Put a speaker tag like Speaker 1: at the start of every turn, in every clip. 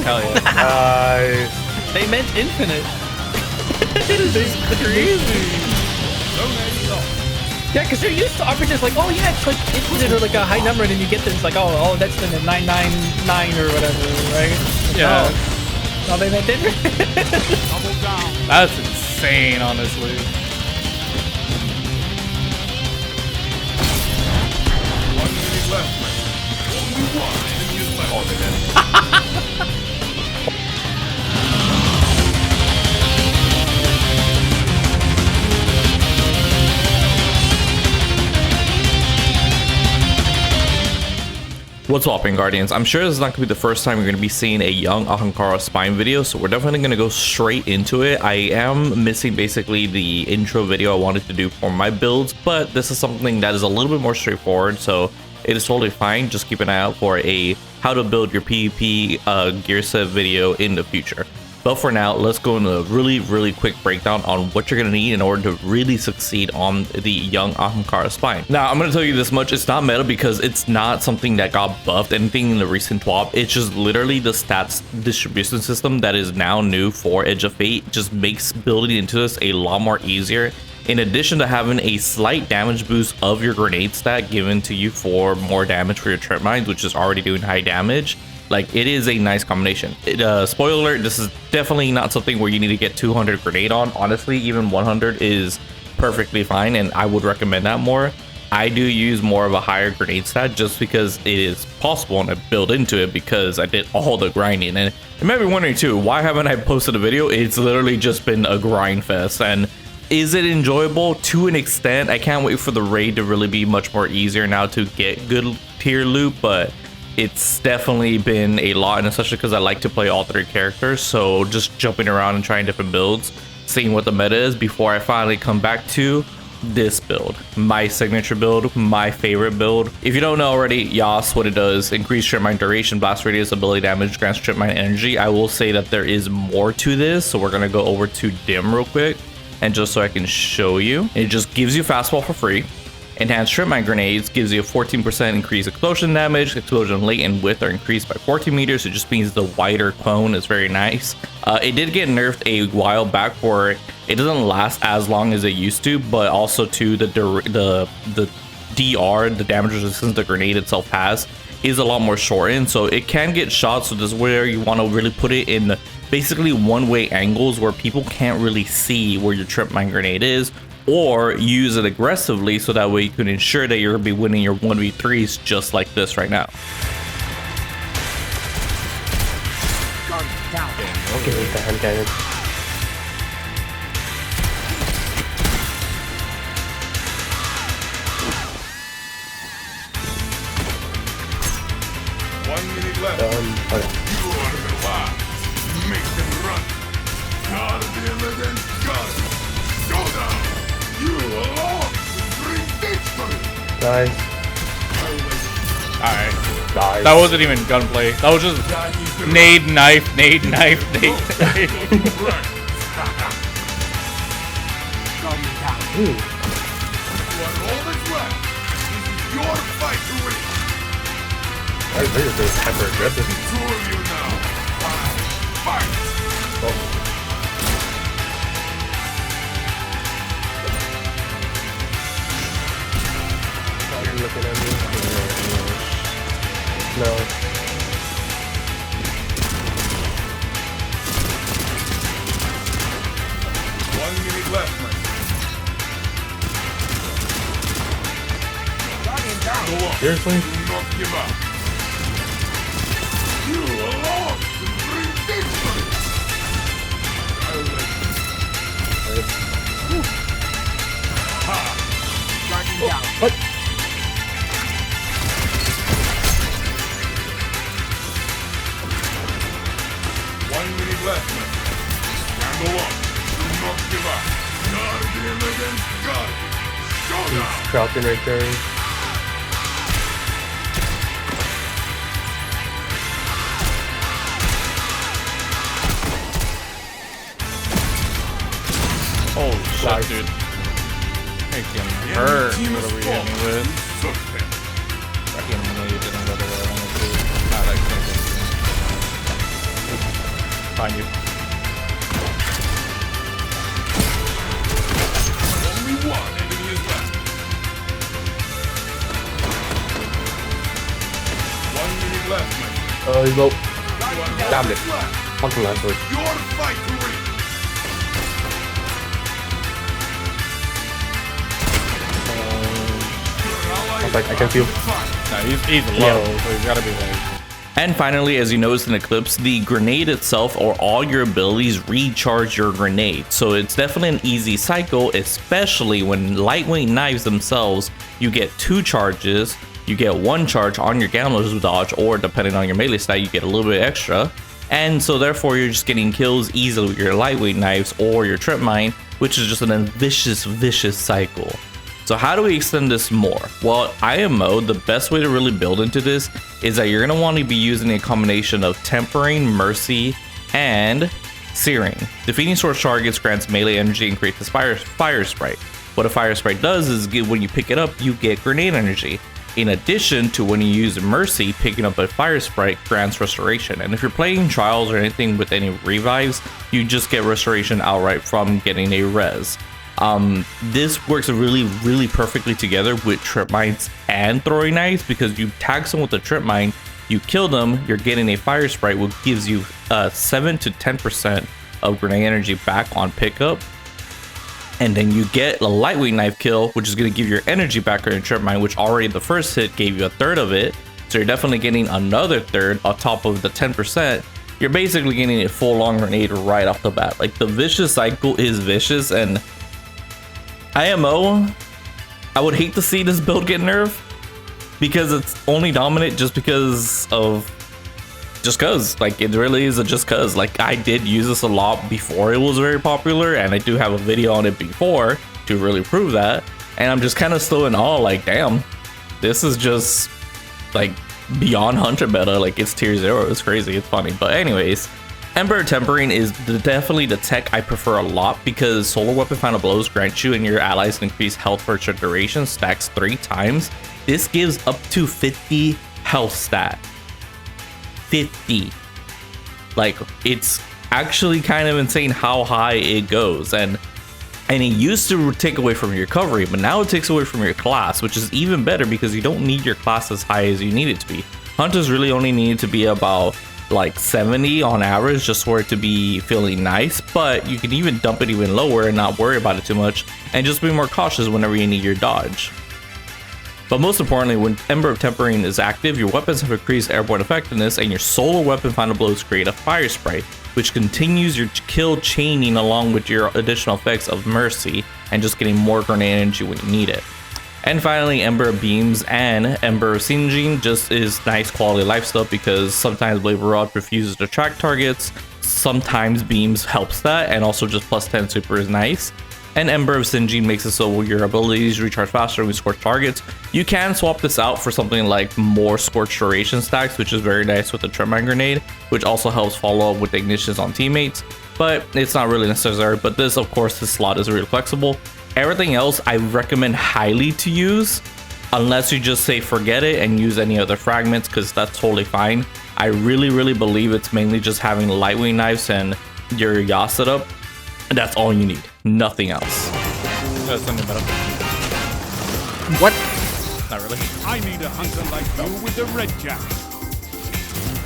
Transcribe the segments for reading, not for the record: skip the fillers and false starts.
Speaker 1: Hell yeah.
Speaker 2: Nice.
Speaker 3: They meant infinite. This is crazy. Yeah, because they're used to RPGs like, oh yeah, it's like infinite or like a high number, and then you get this like, oh, that's the 999 or whatever, right?
Speaker 1: Yeah.
Speaker 3: No, they meant infinite.
Speaker 1: That's insane, honestly. What's up, Guardians? I'm sure this is not going to be the first time you're going to be seeing a young Ahamkara spine video, so we're definitely going to go straight into it. I am missing basically the intro video I wanted to do for my builds, but this is something that is a little bit more straightforward, so it is totally fine. Just keep an eye out for a how to build your PvP gear set video in the future. But for now, let's go into a really quick breakdown on what you're going to need in order to really succeed on the young Ahamkara spine. Now, I'm going to tell you this much. It's not meta because it's not something that got buffed, anything in the recent TWAP. It's just literally the stats distribution system that is now new for Edge of Fate. Just makes building into this a lot more easier. In addition to having a slight damage boost of your grenade stat given to you for more damage for your trip mines, which is already doing high damage. Like, it is a nice combination. Spoiler alert, this is definitely not something where you need to get 200 grenade on. Honestly, even 100 is perfectly fine, and I would recommend that more. I do use more of a higher grenade stat just because it is possible, and I build into it because I did all the grinding. And you might be wondering too, why haven't I posted a video? It's literally just been a grind fest. And is it enjoyable? To an extent. I can't wait for the raid to really be much more easier now to get good tier loot, but it's definitely been a lot, and especially because I like to play all three characters, so just jumping around and trying different builds, seeing what the meta is before I finally come back to this build, my signature build, my favorite build. If you don't know already, YAS, what it does: increase trip mine duration, blast radius, ability damage, grants trip mine energy. I will say that there is more to this, so we're gonna go over to dim real quick, and just so I can show you, it just gives you fastball for free. Enhanced trip mine grenades gives you a 14% increased explosion damage. Explosion length and width are increased by 14 meters. It just means the wider cone is very nice. It did get nerfed a while back where it doesn't last as long as it used to, but also to the DR, the damage resistance the grenade itself has, is a lot more shortened, so it can get shot. So this is where you want to really put it in basically one-way angles where people can't really see where your trip mine grenade is, or use it aggressively so that way you can ensure that you're gonna be winning your 1v3s just like this right now.
Speaker 2: Give me the hand cannon. Okay.
Speaker 4: Make them run. God of the 11th God. Showdown. You alone bring victory.
Speaker 2: Nice.
Speaker 1: Alright.
Speaker 2: Nice.
Speaker 1: That wasn't even gunplay. That was just nade, knife, nade, knife, nade, knife.
Speaker 2: Ooh.
Speaker 4: All that's left is your fight to win.
Speaker 2: I think it's hyper aggressive.
Speaker 4: Two of you now. Fight.
Speaker 2: Oh. You're looking at me. No.
Speaker 4: One minute left, man.
Speaker 2: Seriously?
Speaker 4: Do not give up. You alone will bring victory.
Speaker 2: What?
Speaker 4: One minute left, man. Stand alone. Do not give up. Guardian against Guardian. Showdown.
Speaker 2: He's crouching right there.
Speaker 1: Holy shit, dude. Freaking hurt. What are we hitting with? Fucking nade didn't go the way I wanted to. God, I can't get
Speaker 3: behind you.
Speaker 4: Only one enemy is left. 1 minute left, man.
Speaker 2: He's low.
Speaker 4: One
Speaker 2: Damn
Speaker 4: minute
Speaker 2: it.
Speaker 4: left.
Speaker 2: Fucking last word.
Speaker 4: Your victory.
Speaker 2: I was like, I can feel.
Speaker 3: No, he's low, so he's gotta be like.
Speaker 1: And finally, as you noticed in Eclipse, the grenade itself or all your abilities recharge your grenade. So it's definitely an easy cycle, especially when lightweight knives themselves, you get 2 charges, you get 1 charge on your Gamblers dodge, or depending on your melee stat, you get a little bit extra. And so therefore you're just getting kills easily with your lightweight knives or your trip mine, which is just an vicious cycle. So how do we extend this more? Well, IMO, the best way to really build into this is that you're going to want to be using a combination of Tempering, Mercy, and Searing. Defeating source targets grants melee energy and creates this fire sprite. What a fire sprite does is when you pick it up, you get grenade energy. In addition to when you use Mercy, picking up a fire sprite grants restoration. And if you're playing Trials or anything with any revives, you just get restoration outright from getting a res. This works really perfectly together with trip mines and throwing knives, because you tag someone with a trip mine, you kill them, you're getting a fire sprite, which gives you 7 to 10% of grenade energy back on pickup. And then you get a lightweight knife kill, which is going to give your energy back on your trip mine, which already the first hit gave you a third of it. So you're definitely getting another third on top of the 10%. You're basically getting a full long grenade right off the bat. Like, the vicious cycle is vicious, and IMO, I would hate to see this build get nerfed because it's only dominant just because like, it really is a just cause. Like, I did use this a lot before it was very popular, and I do have a video on it before to really prove that, and I'm just kind of still in awe, like, damn, this is just like beyond hunter meta. Like, it's tier 0. It's crazy. It's funny. But anyways, Ember Tempering is definitely the tech I prefer a lot, because solar weapon final blows grant you and your allies increased health for a short duration, stacks 3 times. This gives up to 50 health stat. 50. Like, it's actually kind of insane how high it goes, and it used to take away from your recovery, but now it takes away from your class, which is even better because you don't need your class as high as you need it to be. Hunters really only need to be about like 70 on average just for it to be feeling nice, but you can even dump it even lower and not worry about it too much, and just be more cautious whenever you need your dodge. But most importantly, when Ember of Tempering is active, your weapons have increased airborne effectiveness, and your solar weapon final blows create a fire sprite, which continues your kill chaining along with your additional effects of Mercy and just getting more grenade energy when you need it. And finally, Ember of Beams and Ember of Singeing just is nice quality life stuff, because sometimes Blade Rod refuses to track targets, sometimes Beams helps that, and also just plus 10 super is nice. And Ember of Singeing makes it so your abilities recharge faster when you scorch targets. You can swap this out for something like more scorch duration stacks, which is very nice with the Tremine Grenade, which also helps follow up with the ignitions on teammates, but it's not really necessary. But this, of course, this slot is really flexible. Everything else I recommend highly to use, unless you just say forget it and use any other fragments, because that's totally fine. I really believe it's mainly just having lightweight knives and your YAS setup. That's all you need, nothing else.
Speaker 3: That's something better.
Speaker 2: What?
Speaker 3: Not really.
Speaker 4: I need a hunter like you with the red cap.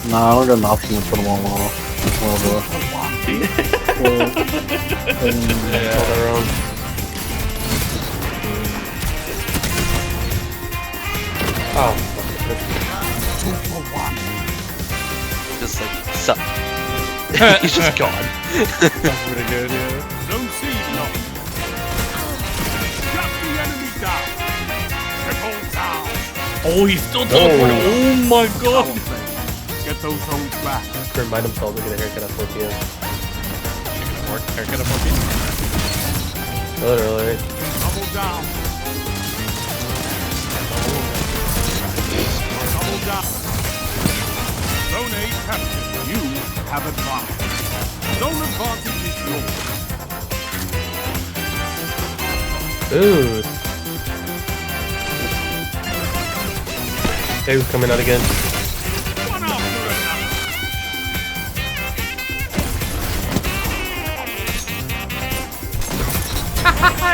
Speaker 5: Nah, I don't got nothing to put them on wall.
Speaker 2: All their own. Oh.
Speaker 6: Just like, suck. He's just gone.
Speaker 3: That's pretty good, yeah.
Speaker 4: Zone C locked. Shut the enemy down. Triple down.
Speaker 3: Oh, he's still teleporting. Oh my god.
Speaker 4: Get those zones back.
Speaker 2: Remind themselves to get a haircut at 4 p.m.
Speaker 3: Haircut at 4 p.m.
Speaker 2: Literally.
Speaker 4: Double down. Double down. Zone A captured. You have advantage. Zone advantage is yours.
Speaker 2: Dude. Hey, who's coming out again?
Speaker 4: One after another.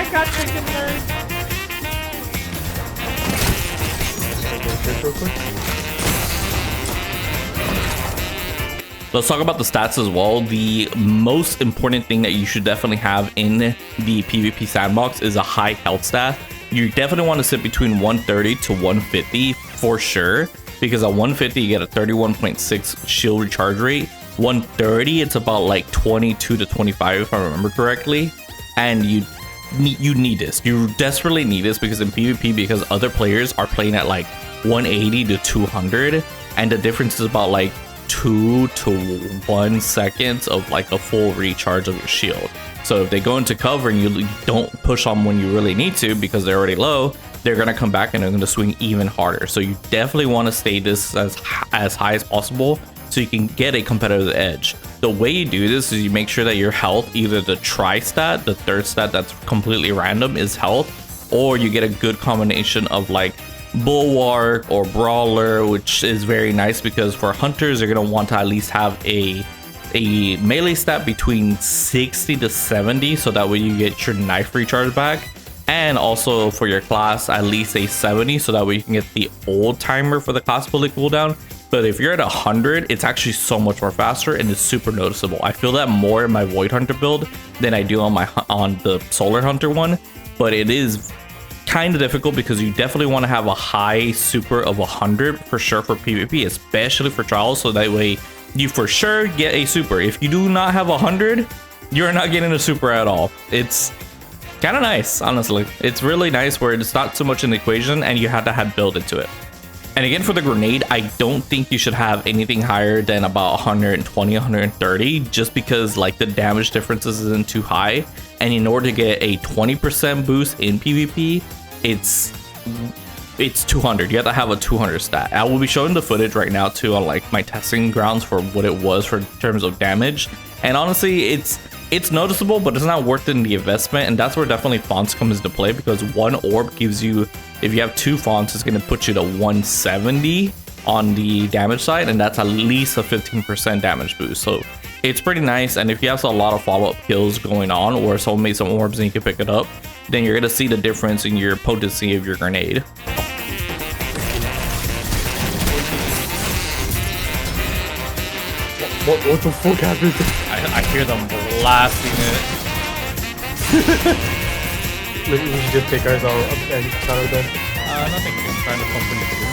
Speaker 3: I got chicken nerd.
Speaker 2: Real quick.
Speaker 1: Let's talk about the stats as well. The most important thing that you should definitely have in the PvP sandbox is a high health stat. You definitely want to sit between 130 to 150 for sure, because at 150 you get a 31.6 shield recharge rate. 130 it's about like 22 to 25 if I remember correctly, and you need this. You desperately need this because in PvP, because other players are playing at like 180 to 200, and the difference is about like 2 to 1 seconds of like a full recharge of your shield. So if they go into cover and you don't push on when you really need to because they're already low, they're gonna come back and they're gonna swing even harder. So you definitely want to stay this as high as possible so you can get a competitive edge. The way you do this is you make sure that your health, either the tri stat, the third stat that's completely random is health, or you get a good combination of like Bulwark or Brawler, which is very nice because for hunters you're gonna want to at least have a melee stat between 60 to 70, so that way you get your knife recharge back, and also for your class at least a 70, so that way you can get the old timer for the class building cooldown. But if you're at 100, it's actually so much more faster and it's super noticeable. I feel that more in my Void Hunter build than I do on the Solar Hunter one, but it is kind of difficult because you definitely want to have a high super of 100 for sure for PvP, especially for trials, so that way you for sure get a super. If you do not have 100, you're not getting a super at all. It's kind of nice, honestly. It's really nice where it's not so much in the equation and you have to have build into it. And again, for the grenade, I don't think you should have anything higher than about 120, 130, just because like the damage differences isn't too high. And in order to get a 20% boost in PvP, it's 200. You have to have a 200 stat. I will be showing the footage right now too on like my testing grounds for what it was for terms of damage. And honestly, it's noticeable, but it's not worth it in the investment. And that's where definitely fonts comes into play, because one orb gives you, if you have 2 fonts, it's going to put you to 170 on the damage side, and that's at least a 15% damage boost. So it's pretty nice. And if you have a lot of follow-up kills going on, or someone made some orbs and you can pick it up, then you're going to see the difference in your potency of your grenade.
Speaker 2: What the fuck happened?
Speaker 3: I hear them blasting it.
Speaker 2: We should just take ours all up and counter them.
Speaker 3: Nothing. I'm trying to pump into the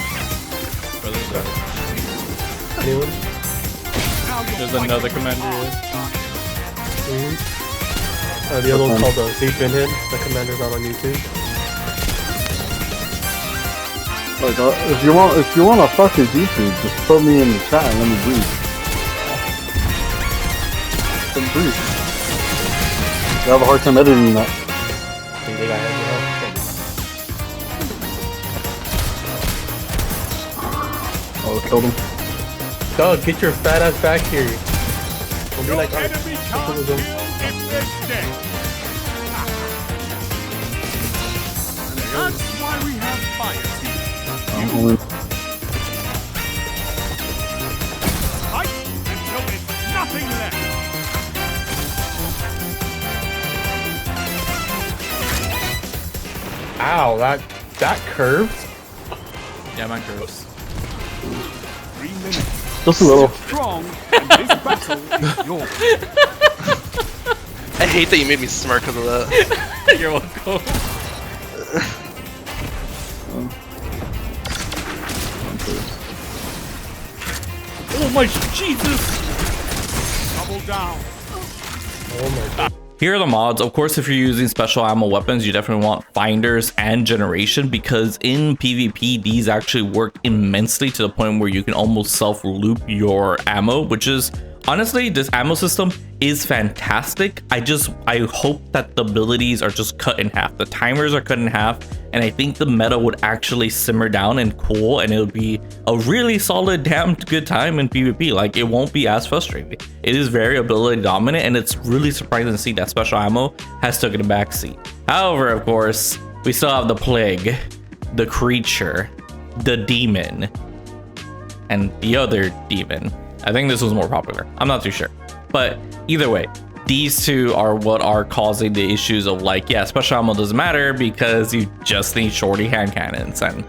Speaker 2: Anyone?
Speaker 3: There's another commander here.
Speaker 2: The other one's called Deep Pinhead. The commander's not on YouTube.
Speaker 5: Like, if you want to fuck his YouTube, just put me in the chat and let me breathe. Let me breathe. You have a hard time editing that.
Speaker 2: You think I have
Speaker 5: Oh, killed him.
Speaker 2: Doug, get your fat ass back here. Don't be like,
Speaker 4: Enemy can't kill if they're dead. That's why we have fire team. Fight until there's nothing left.
Speaker 2: ow, that curved?
Speaker 3: Yeah, mine curves.
Speaker 4: 3 minutes.
Speaker 5: Just a little.
Speaker 4: Strong, and this battle is yours.
Speaker 6: I hate that you made me smirk because of that.
Speaker 3: You're welcome. Oh my Jesus!
Speaker 4: Double down.
Speaker 2: Oh my god.
Speaker 1: Here are the mods. Of course, if you're using special ammo weapons, you definitely want finders and generation, because in PvP, these actually work immensely to the point where you can almost self-loop your ammo, which is honestly, this ammo system is fantastic. I hope that the abilities are just cut in half. The timers are cut in half, and I think the meta would actually simmer down and cool, and it would be a really solid, damn good time in PvP. Like, it won't be as frustrating. It is very ability dominant, and it's really surprising to see that special ammo has taken a backseat. However, of course, we still have the plague, the creature, the demon, and the other demon. I think this was more popular. I'm not too sure. But either way, these two are what are causing the issues of like, yeah, special ammo doesn't matter because you just need shorty hand cannons. And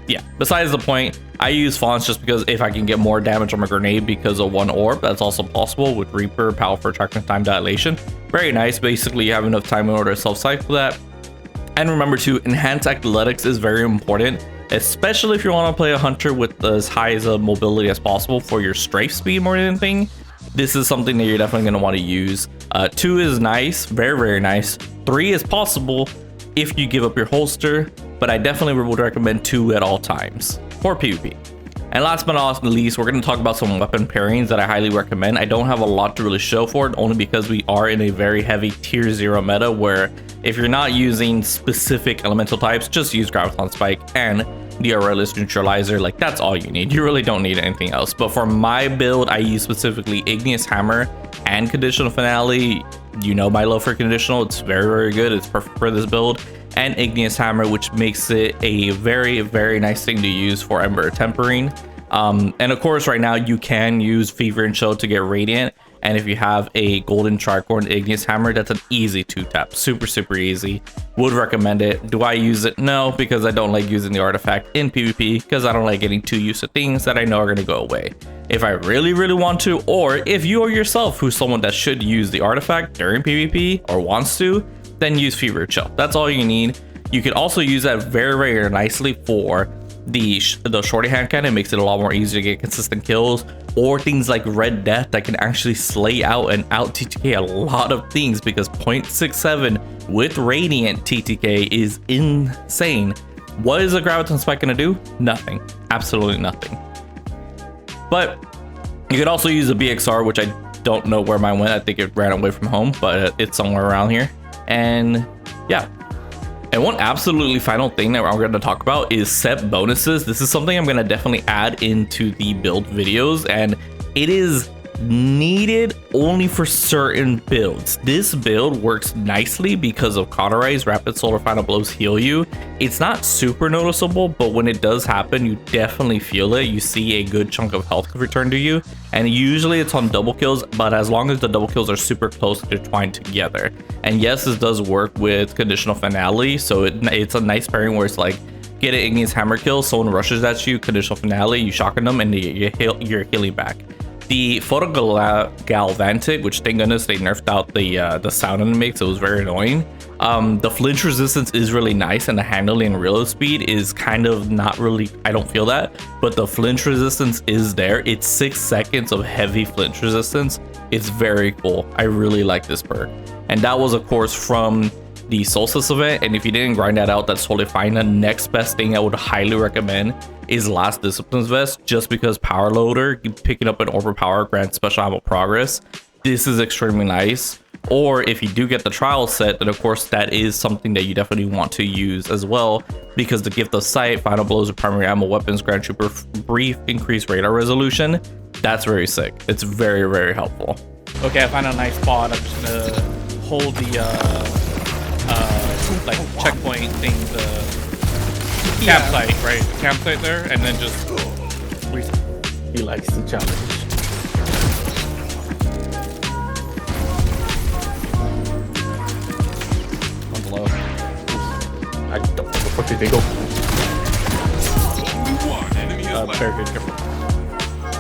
Speaker 1: yeah, besides the point, I use fonts just because if I can get more damage on my grenade because of one orb, that's also possible with Reaper, Powerful Attraction, Time Dilation. Very nice. Basically, you have enough time in order to self-cycle that. And remember to enhance athletics is very important, especially if you want to play a hunter with as high as a mobility as possible for your strafe speed more than anything. This is something that you're definitely going to want to use. 2 is nice, very, very nice. 3 is possible if you give up your holster, but I definitely would recommend 2 at all times for PvP. And last but not least, we're going to talk about some weapon pairings that I highly recommend. I don't have a lot to really show for it, only because we are in a very heavy tier 0 meta where if you're not using specific elemental types, just use Graviton Spike and the Aurelius Neutralizer. Like, that's all you need. You really don't need anything else. But for my build, I use specifically Igneous Hammer and Conditional Finale. You know my love for Conditional. It's very, very good. It's perfect for this build. And Igneous Hammer, which makes it a very, very nice thing to use for Ember Tempering. And of course, right now you can use Fever and Chill to get Radiant. And if you have a Golden Tricorn Igneous Hammer, that's an easy 2-tap. Super, super easy. Would recommend it. Do I use it? No, because I don't like using the artifact in PvP, because I don't like getting too used to things that I know are going to go away. If I really, really want to, or if you or yourself who's someone that should use the artifact during PvP or wants to, then use Fever Chill. That's all you need. You can also use that very, very nicely for the shorty hand cannon. It makes it a lot more easier to get consistent kills, or things like Red Death that can actually slay out and out TTK a lot of things, because 0.67 with Radiant TTK is insane. What is a Graviton Spike gonna do? Nothing. Absolutely nothing. But you could also use a BXR, which I don't know where mine went. I think it ran away from home, but it's somewhere around here. And yeah. And one absolutely final thing that we're going to talk about is set bonuses. This is something I'm going to definitely add into the build videos, and it is needed only for certain builds. This build works nicely because of Cauterize, Rapid Solar Final Blows heal you. It's not super noticeable, but when it does happen, you definitely feel it. You see a good chunk of health return to you, and usually it's on double kills, but as long as the double kills are super close intertwined together. And yes, this does work with Conditional Finale, so it's a nice pairing where it's like, get an Igneous Hammer kill, someone rushes at you, Conditional Finale, you shotgun them, and you're healing back. The Photo Galvantic, which thank goodness they nerfed out the sound it makes, it was very annoying. The flinch resistance is really nice, and the handling and reload speed is kind of not really, I don't feel that, but the flinch resistance is there. It's 6 seconds of heavy flinch resistance. It's very cool. I really like this perk. And that was of course from the Solstice event, and if you didn't grind that out, that's totally fine. The next best thing I would highly recommend is Last Disciplines Vest, just because Power Loader, picking up an Overpower grants special ammo progress. This is extremely nice. Or if you do get the trial set, then of course that is something that you definitely want to use as well, because the Gift of Sight, Final Blows of Primary Ammo Weapons grant you brief increased radar resolution. That's very sick. It's very, very helpful.
Speaker 3: Okay, I found a nice spot. I'm just gonna hold the like checkpoint thing, the campsite, right? The campsite there, and then just
Speaker 2: He likes the challenge.
Speaker 3: on below.
Speaker 2: I don't know where the fuck did they go?
Speaker 4: Only one enemy is
Speaker 3: Very
Speaker 4: left.
Speaker 3: good, careful.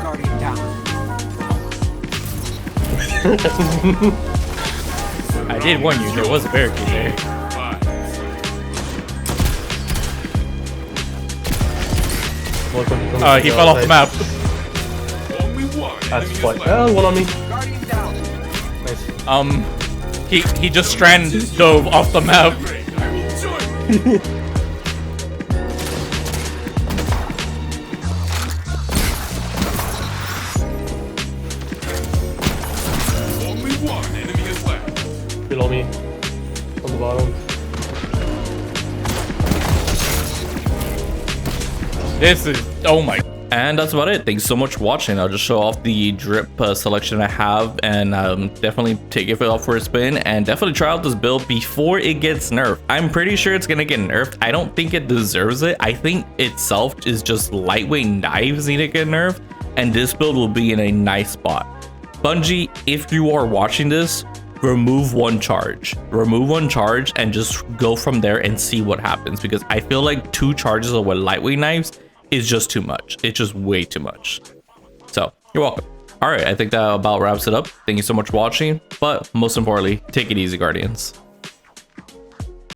Speaker 7: Guardian down.
Speaker 3: I did warn you, there was a barricade there. He fell off the map.
Speaker 4: Only one
Speaker 2: That's
Speaker 4: enemy is
Speaker 2: fine.
Speaker 4: left.
Speaker 2: One on me.
Speaker 7: Guardian down.
Speaker 2: Nice.
Speaker 3: He just strand dove off the map.
Speaker 4: Great, I will join you. Only one enemy is left.
Speaker 2: Below me. On the bottom.
Speaker 3: This is, oh my.
Speaker 1: And that's about it. Thanks so much for watching. I'll just show off the drip selection I have, and definitely take it off for a spin, and definitely try out this build before it gets nerfed. I'm pretty sure it's gonna get nerfed. I don't think it deserves it. I think itself is just lightweight knives need to get nerfed, and this build will be in a nice spot. Bungie, if you are watching this, remove one charge. Remove one charge and just go from there and see what happens, because I feel like 2 charges of with lightweight knives is just too much. It's just way too much. So you're welcome. All right, I think that about wraps it up. Thank you so much for watching, but most importantly, take it easy, Guardians.